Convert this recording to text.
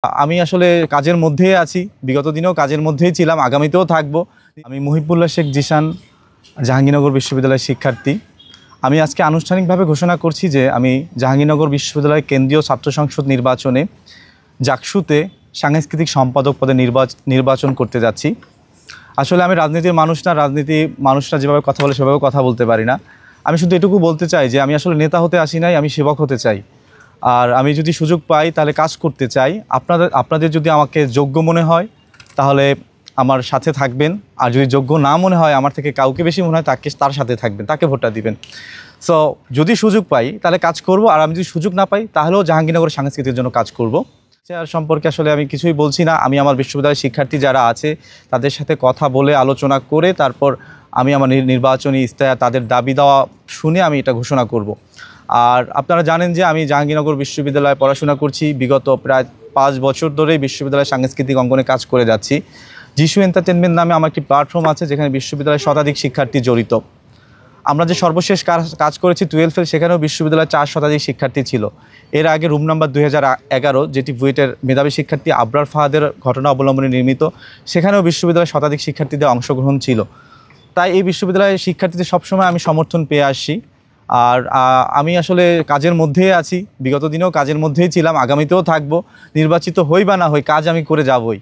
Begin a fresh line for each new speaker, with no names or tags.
আমি আসলে কাজের মধ্যেই আছি। বিগত দিনেও কাজের মধ্যেই ছিলাম, আগামীতেও থাকব। আমি মুহিবুল্লাহ শেখ জিশান, জাহাঙ্গীরনগর বিশ্ববিদ্যালয়ের শিক্ষার্থী। আমি আজকে আনুষ্ঠানিকভাবে ঘোষণা করছি যে আমি জাহাঙ্গীরনগর বিশ্ববিদ্যালয়ের কেন্দ্রীয় ছাত্র সংসদ নির্বাচনে জাকসুতে সাংস্কৃতিক সম্পাদক পদে নির্বাচন করতে যাচ্ছি। আসলে আমি রাজনীতির মানুষ না, মানুষরা যেভাবে কথা বলে সেভাবে কথা বলতে পারি না। আমি শুধু এটুকু বলতে চাই যে আমি আসলে নেতা হতে আসি নাই, আমি সেবক হতে চাই। আর আমি যদি সুযোগ পাই তাহলে কাজ করতে চাই। আপনাদের যদি আমাকে যোগ্য মনে হয় তাহলে আমার সাথে থাকবেন, আর যদি যোগ্য না মনে হয়, আমার থেকে কাউকে বেশি মনে হয়, তার সাথে থাকবেন, তাকে ভোটটা দিবেন। সো যদি সুযোগ পাই তাহলে কাজ করব, আর আমি যদি সুযোগ না পাই তাহলেও জাহাঙ্গীরনগরের সংস্কৃতির জন্য কাজ করব। আর সম্পর্কে আসলে আমি কিছুই বলছি না। আমি আমার বিশ্ববিদ্যালয়ের শিক্ষার্থী যারা আছে তাদের সাথে কথা বলে আলোচনা করে তারপর আমি আমার নির্বাচনী ইস্তাহার, তাদের দাবি দেওয়া শুনে আমি এটা ঘোষণা করব। আর আপনারা জানেন যে আমি জাহাঙ্গীরনগর বিশ্ববিদ্যালয়ে পড়াশোনা করছি। বিগত প্রায় 5 বছর ধরেই বিশ্ববিদ্যালয়ের সাংস্কৃতিক অঙ্গনে কাজ করে যাচ্ছি। যিশু এন্টারটেনমেন্ট নামে আমার একটি প্ল্যাটফর্ম আছে যেখানে বিশ্ববিদ্যালয়ের শতাধিক শিক্ষার্থী জড়িত। আমরা যে সর্বশেষ কাজ করেছি 12 ফেল, সেখানেও বিশ্ববিদ্যালয়ের 4 শতাধিক শিক্ষার্থী ছিল। এর আগে রুম নাম্বার 2011, যেটি বুয়েটের মেধাবী শিক্ষার্থী আবরার ফাহাদের ঘটনা অবলম্বনে নির্মিত, সেখানেও বিশ্ববিদ্যালয়ের শতাধিক শিক্ষার্থীদের অংশগ্রহণ ছিল। তাই এই বিশ্ববিদ্যালয়ের শিক্ষার্থীদের সবসময় আমি সমর্থন পেয়ে আসছি। আর আমি আসলে কাজের মধ্যেই আছি। বিগত দিনেও কাজের মধ্যেই ছিলাম, আগামীতেও থাকবো। নির্বাচিত হই বা না হই, কাজ আমি করে যাবই।